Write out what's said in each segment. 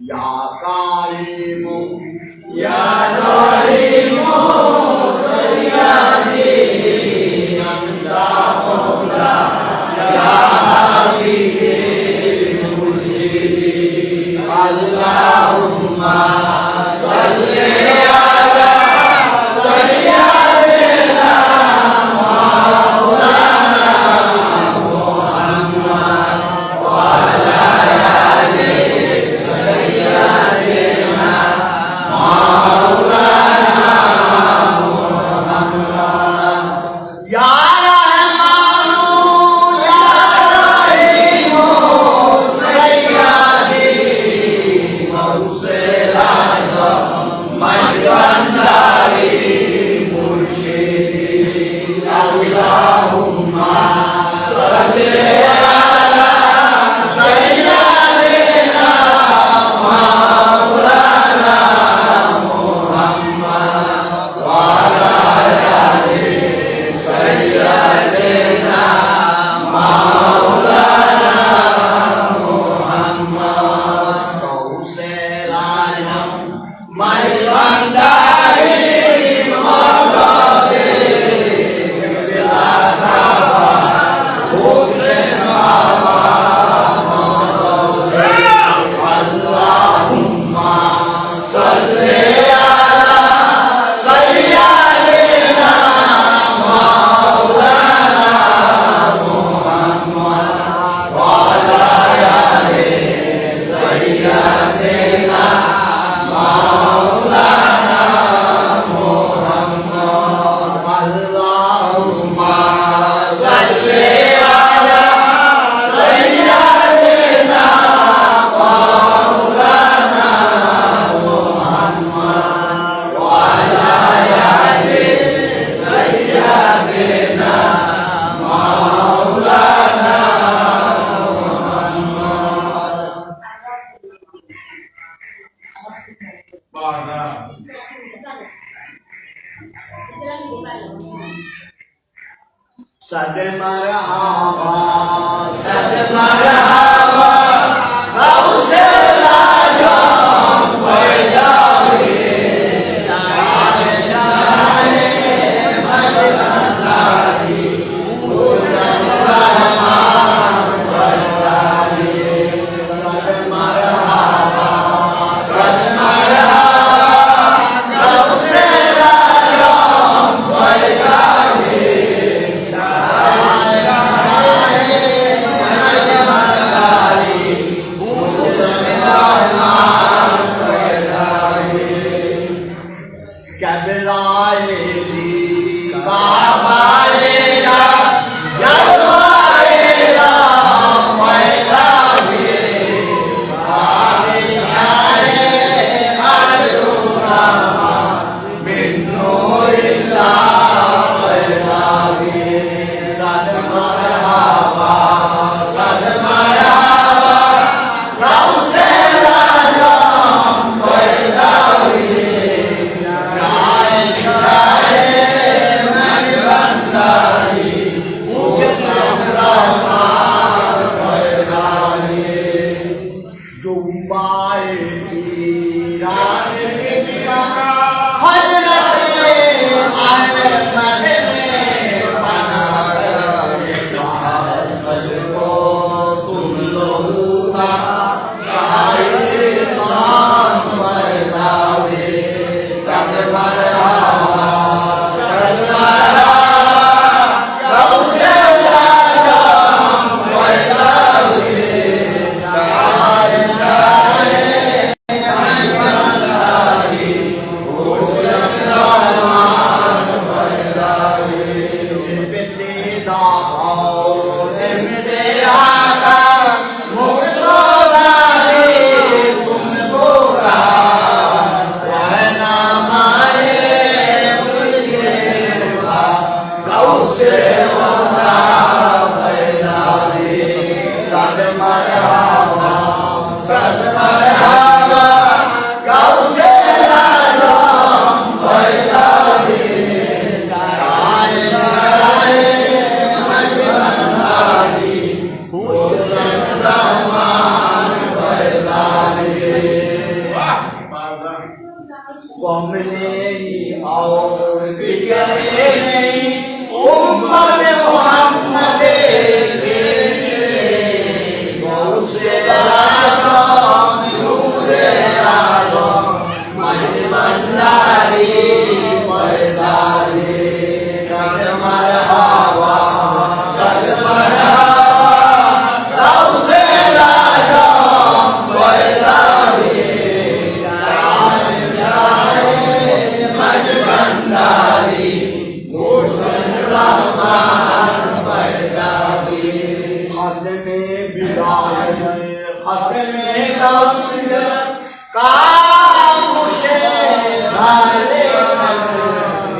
Ya Karimu, Ya Karimu Sayyidi Anta Maula Ya Habibi Mursyidi Allahumma salli ala Sayyidina Maulana Muhammad wa ala ali Sayyidina Maulana Muhammad Ya Rahmanu, Ya Rahimu Sayyidi Gausul Azam Majwandari Mursyidi Allahumma salli ala Sayyidina Maulana Muhammad wa ala ali Sayyidina Maulana Muhammad Gausul Azam Majwandari Magadi Bilahaba Hussein Baba Allahumma salli ala Sayyidina Maulana Muhammad wa ala ali Sayyidina Maulana Muhammad Allahumma salli ala Sayyidina Maulana Muhammad wa ala ali Sayyidina Maulana Sad Marhaba, Sad Marhaba Gausul Azam Waidawi Shah Shah Majwandari Hussein Rahman Waidawi Sad Marhaba, Sad Marhaba Gausul Azam Waidawi Kablaeli, Babalela Yalwalela Waidawi Barishahe Al-Usama Min Nurillah Waidawi Sad Marhaba Sad Marhaba Gausul Azam Waidawi Majwandari Hussein Rahman Waidawi Dumbai Piran Kibra, Hazrat Ahmad ne bana सबको तुम लोगों का शायर मान वैदावे सद मरहबा सद मरहबा गौसल आजम वैदावे शायर शायर कौम नहीं और फिक्र नहीं उम्मत मोहम्मद के गौसे आजम नूरे आलम मजद भंडारी पैदारी सद मरहबा सद मरहबा गौसे आजम पैदारी भंडारी गुलशन रहमान पैदारी खत में बिलाल खत में लफ्ज़ कामुशे धारे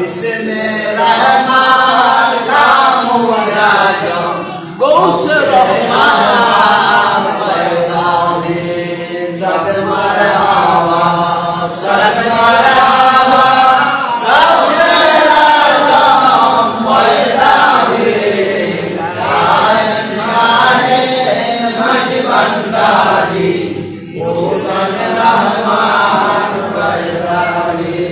इसमें रहमान का मुराद गौस रहमान पैदारी सद मरहबा सद मरहबा भंडारी गुलशन रहमान पैदारी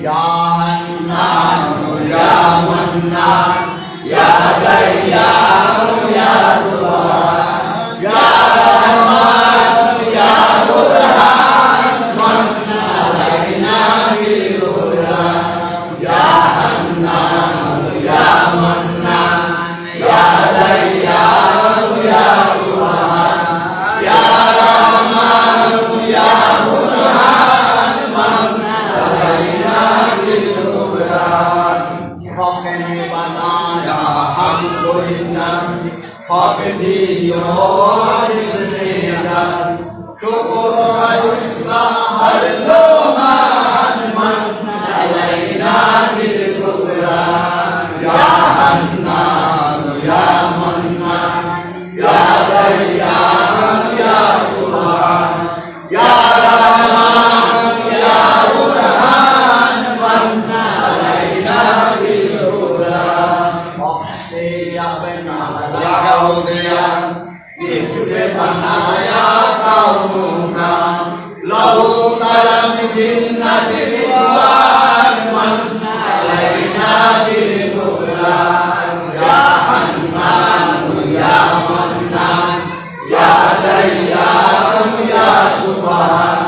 या हन्नान या मन्नान या दय्यान या सुभान या रहमान या बुरहान मन अलैना बिल कुरान या हन्नान या मन्नान या दय्यान या सुभान या रहमान या बुरहान मन अलैना बिल कुरान हक ने बनाया हमको इंसान हक दियो जिसने जान शुक्र है उसका हर दो मान मन अलैना बिल कुरान या हन्नान या मन्नान या दय्यान या सुभान या रहमान या बुरहान मन अलैना बिल कुरान से अपना लगाओ दिया जिसने बनाया कौनों का लहू कलम जिन्नत रिदवान मन अलैना बिल कुरान या हन्नान या मन्नान या दय्यान या सुभान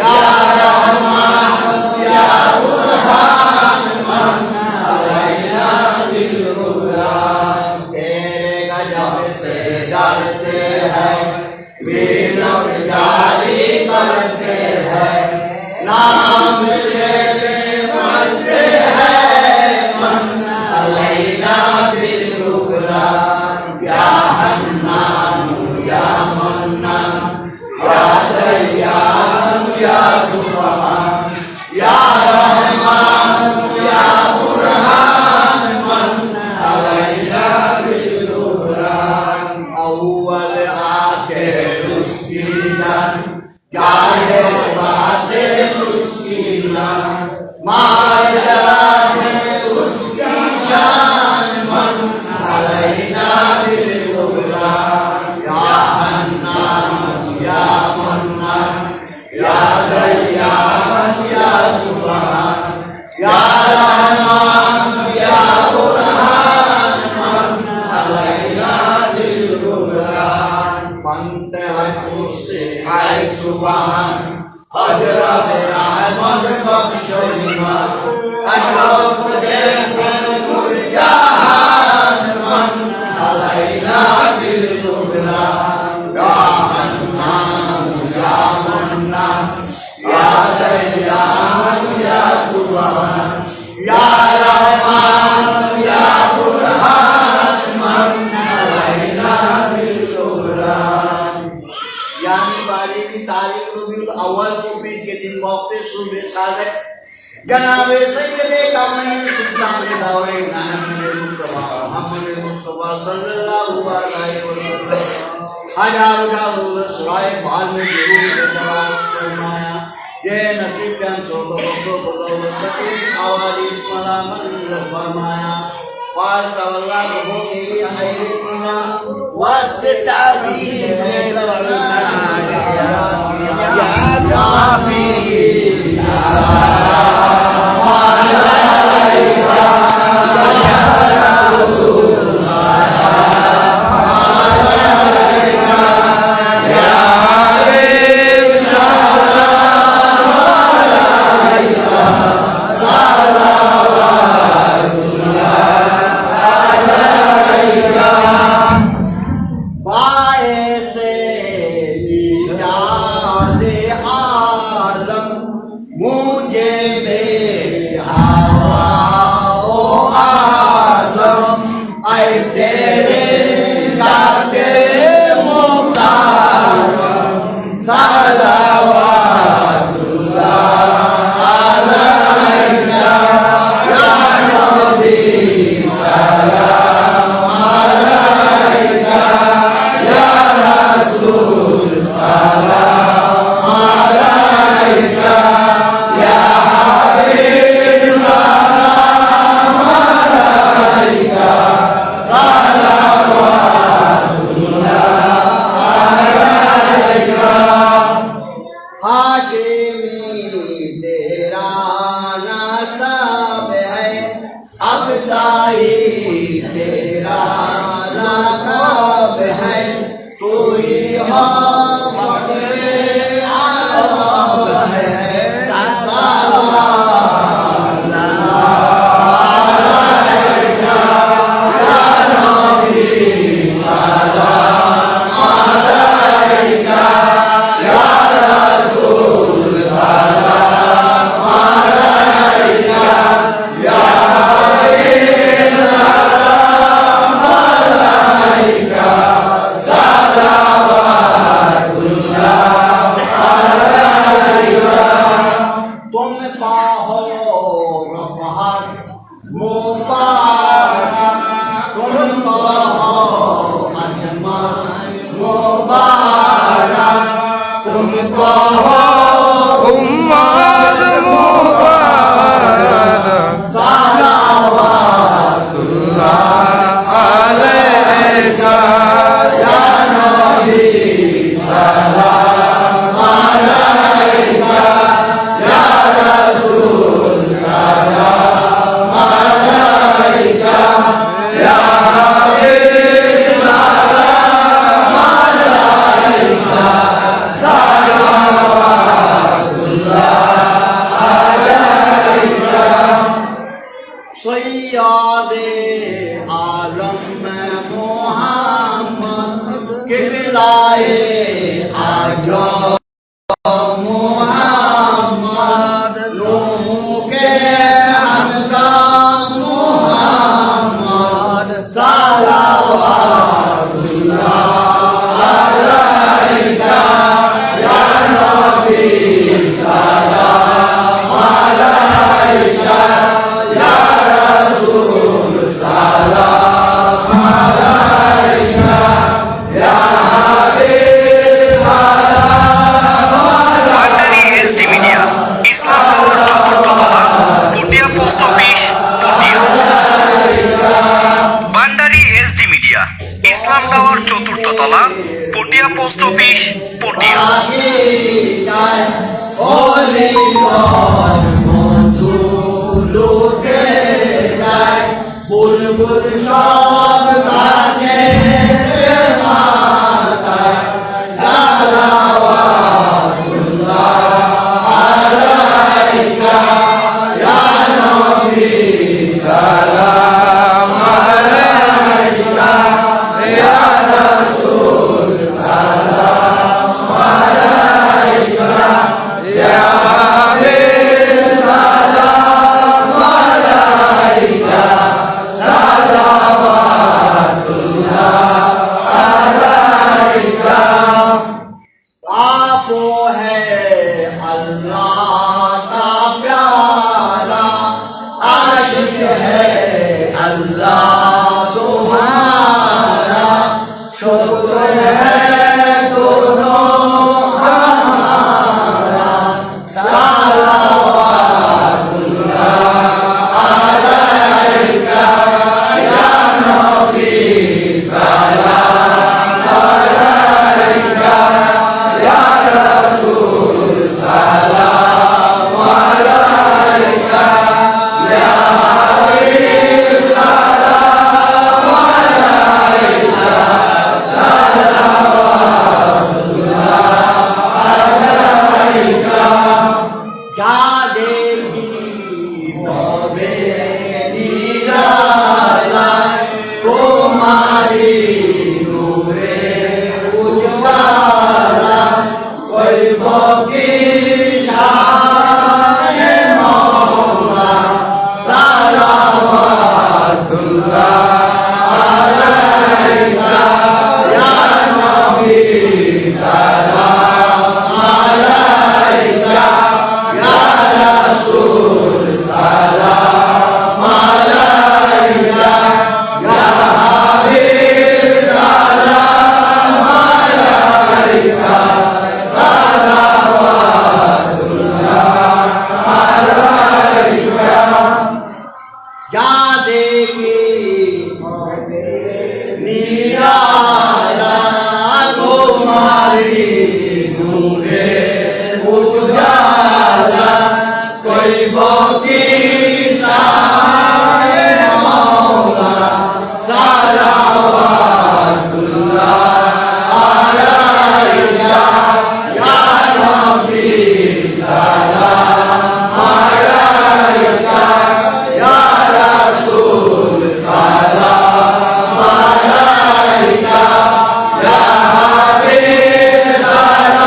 या रहमान या बुरहान मन अलैना बिल कुरान तेरे गजब से डरते हैं वीरत जारी करते हैं नाम लेते मरते हैं मन अलैना बिल कुरान या हन्नान या मन्नान या दय्यान या सुभान या रहमान या बुरहान मन अलैना बिल कुरान अव्वल आखिर उसकी जान जाहिर बातें उसकी जान मायरा है उसकी शान मन अलैना बिल कुरान या हन्नान या मन्नान या दय्यान या सुभान या रहमान या बुरहान मन अलैना बिल कुरान पंत है उससे है सुभान हजरत रहमत बख्शो ईमान अशरफ देखे नूर जहान मन अलैना बिल कुरान या हन्नान या मन्नान या दय्यान या सुभान या रहमान या बुरहान मन अलैना बिल कुरान यानी वाली की तारीख रबीउल अव्वल को बीत के दिन मौके सुबह सादे जनाबे सैयदे कौनैन सुल्तान दावरे मोहम्मद मुस्तफा सल्लल्लाहु अलैहि वसल्लम हजार सुराय बाल में जरूर फरमाया जय नसीब जान सोतो बदौलत तकीस आवाज़ इस्माला फरमाया फाज अल्लाह को की अहलिना वक्त ताबीर में लड़ना या नबी Salam की शान मौला सलावतुल्लाह अलैका या नबी सलाम अलैका या रसूल सलाम अलैका या हबीब सलाम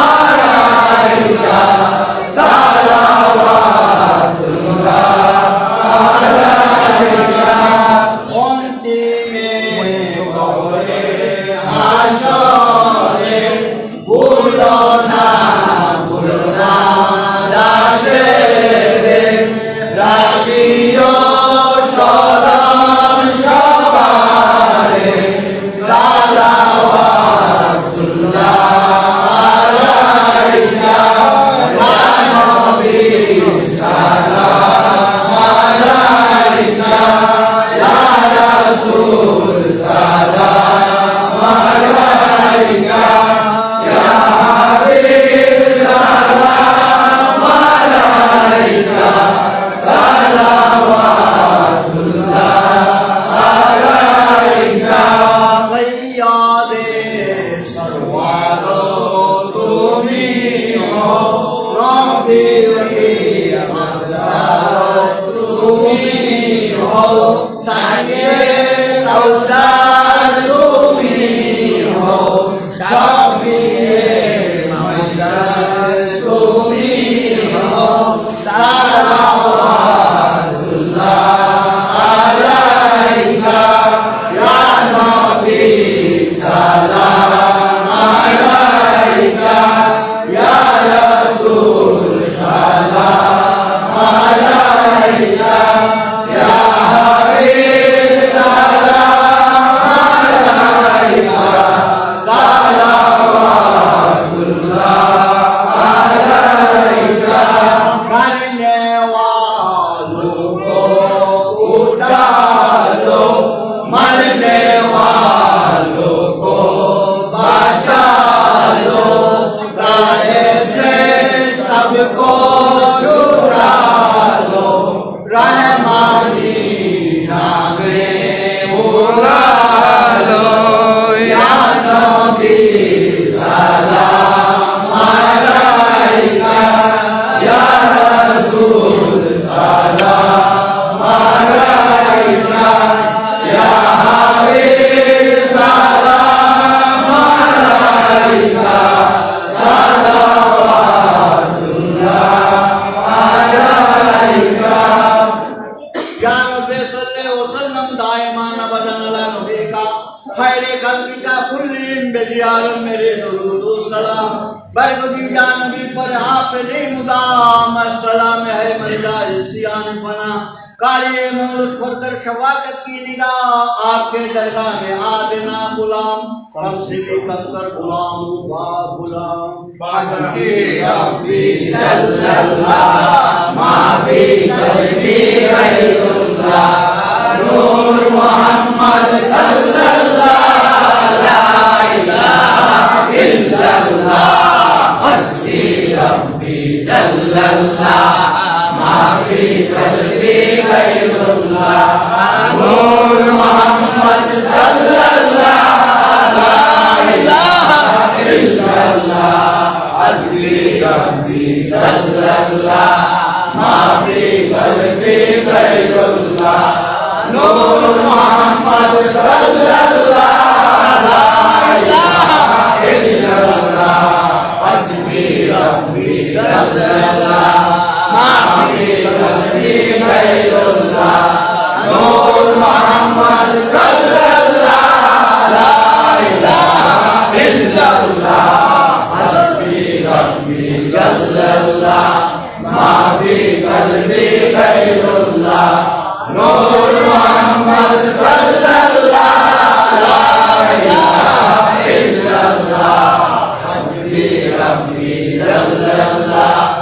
अलैका शवाकत की निगाह आपके दरगाह में आदेना गुलाम कम से भी कम कर गुलाम गुलाम बाकी रब्बी जल्लल्लाह माफी कल्बी गैरुल्लाह नूर मोहम्मद सल्लल्लाह ला इलाहा इल्लल्लाह हस्बी रब्बी जल्लल्लाह माफी कल्बी गैरुल्लाह नूर मोहम्मद सल्लल्लाह ला इलाहा इल्लल्लाह हस्बी रब्बी जल्लल्लाह माफी कल्बी गैरुल्लाह नूर मोहम्मद सल्लल्लाह ला इलाहा इल्लल्लाह हस्बी रब्बी जल्लल्लाह माफी कल्बी गैरुल्लाह नूर मोहम्मद सल्लल्लाह ला इलाहा इल्लल्लाह हस्बी रब्बी जल्लल्लाह माफी कल्बी गैरुल्लाह नूर मोहम्मद सल्लल्लाह ला इलाहा इल्लल्लाह हस्बी रब्बी जल्लल्लाह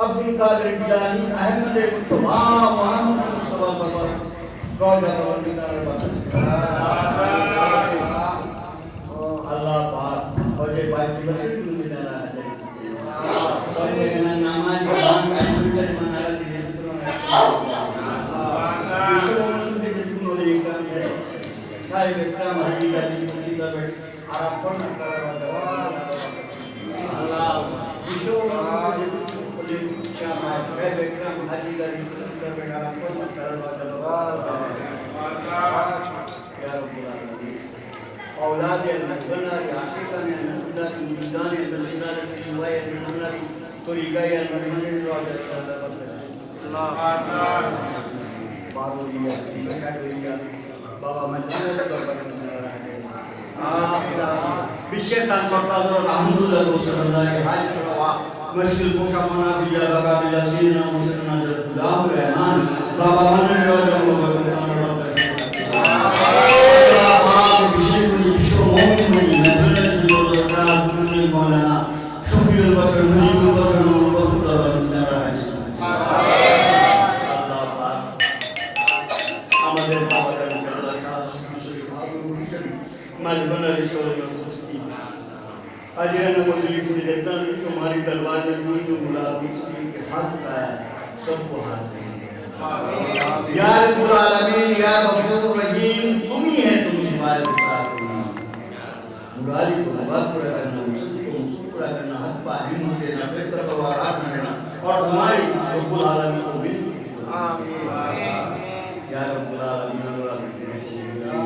अब्दुल कादिर जिलानी अहमद तमाम मोहम्मद सल्लल्लाहु अलैहि अल्लाह पाक और ये बात की बच्चे भी मुझे देना है और ये नामा जो नाम का मुझे मनारा दिए तो विश्व में जितने लोग का है चाहे बेटा महजी का जी का बेटा आप कौन अल्लाह विश्व में क्या बात है बेटा महजी का जी का बेटा आप कौन या रब्बुल आलमीन औलाद al-Madonna ya'ashika min al-huda min al-hudan al-huda al-riwayat al-huda turiqa al-madina Allah baru dia bisa bahwa Madinah itu Bisyetan Faktadul Alhamdulillah Sallallahu Alaihi Wasallam Meski Musa Mana Bila Baka Bila Sina Musa Nazar Tulam Rahman Bapa Mana Raja तुम्हारी तलवार में कोई जो मुराद के हाथ का है सबको हाथ देंगे या रब्बुल आलमीन या गफूर रहीम तुम ही है तुम हमारे साथ मुरादी को बात पूरा करना मुझको पूरा करना हाथ पा हिम्मत देना बेहतर तवारात देना और हमारी रब्बुल आलमीन को भी आमीन या रब्बुल आलमीन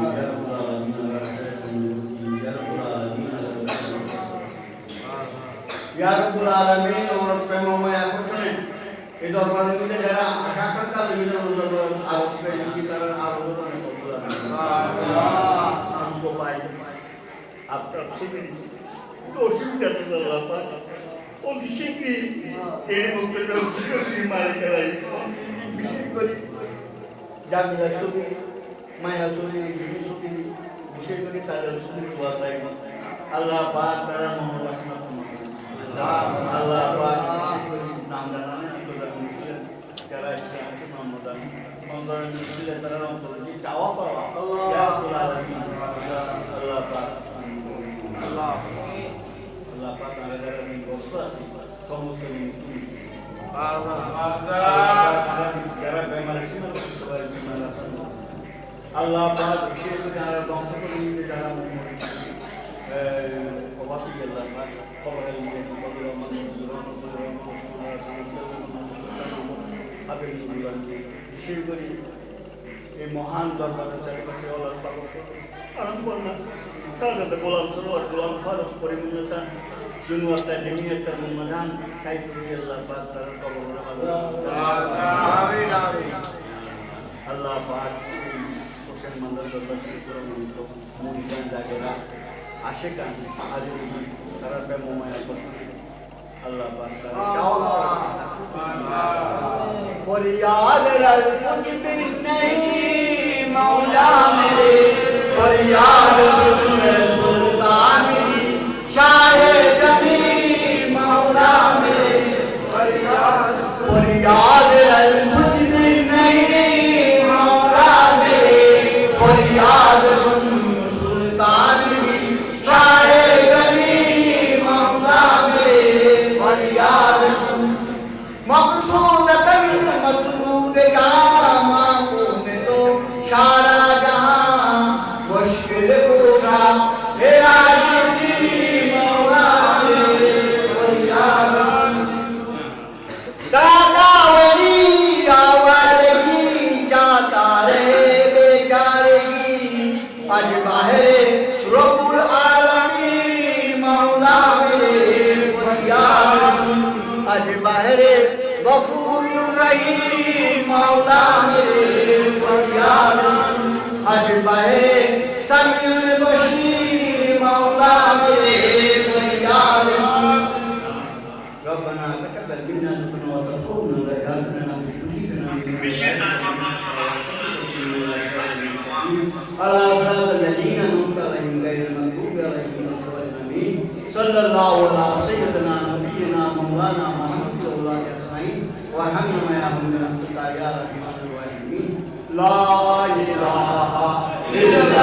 या रब्बुल आलमीन या रब्बुल आलमीन और प्रेमों में आपको सुने इधर पर मुझे जरा आशा करता हूँ इधर उधर आप पे की तरह आप उधर नहीं बोला हमको पाए आप तरफ से भी तो शुक्र अल्लाह पाक और शिक्री तेरे मुक्ति में शिक्री मार कराई विशेष कर जामी लक्ष्मी माया सुनी विशेष कर तारा सुनी वासाई अल्लाह पाक तारा Mohammad Allah Pak nam dan itu dalam Islam cara Islam itu nama dan orang Islam cara orang itu jawab apa ya Allah Pak Allah Pak ada dalam konsentrasi kaum muslimin itu cara bagaimana sih bagaimana Allah Pak itu cara bangsa itu cara Kawati Allah Pak Kawati বিশেষ করে এই মহান দরবারের চারিপাশে আল্লাহ পাক আরম্ভ না তার কাছে গোলাম সরোয়ার গোলাম ফারুক পরিমুল্লাহ দুনিয়াতে নেমিয়াতে মুমাদান সাইফুল আল্লাহ পাক তার কবর আমিন আমিন আল্লাহ পাক হোসেন মন্দির দরবার পুরো মুরিদান জায়গা আশিকান হাজির তারা প্রেমময় Allah फरियाद कुछ भी नहीं मौला मेरे फरियाद सुल्तान की शाह जमी मौला मेरे फरियाद कुछ भी नहीं मौला मेरे फरियाद सुल्तान की शाह जमी मौला मेरे फरियाद मकसूदतन मतलूब गामा में तो सारा जहां मुश्किल होगा मेरा जी मौला मेरे फरियाद दादा वली आवाज़ी जाता रे बेचारेगी आज बाहर रब्बुल आलमीन मौला मेरे फरियाद आज बाहरे गफूर रहीम मौला मेरे फरियाद आज बाहरे समीउल बशीर मौला मेरे फरियाद रब्बना तक़ब्बल मिन्ना इन्नका अंतल अलीमुल हकीम अला सिरातिल लज़ीना अन'अमता अलैहिम गैरिल मग़्दूबि अलैहिम वलद्दालीन सल्लल्लाहु अलैहि सय्यिदना नबियना मौलाना मुहम्मद सल्लल्लाहु अलैहि वसल्लम व हम्मा या रहमान ला इलाहा इल्लल्लाह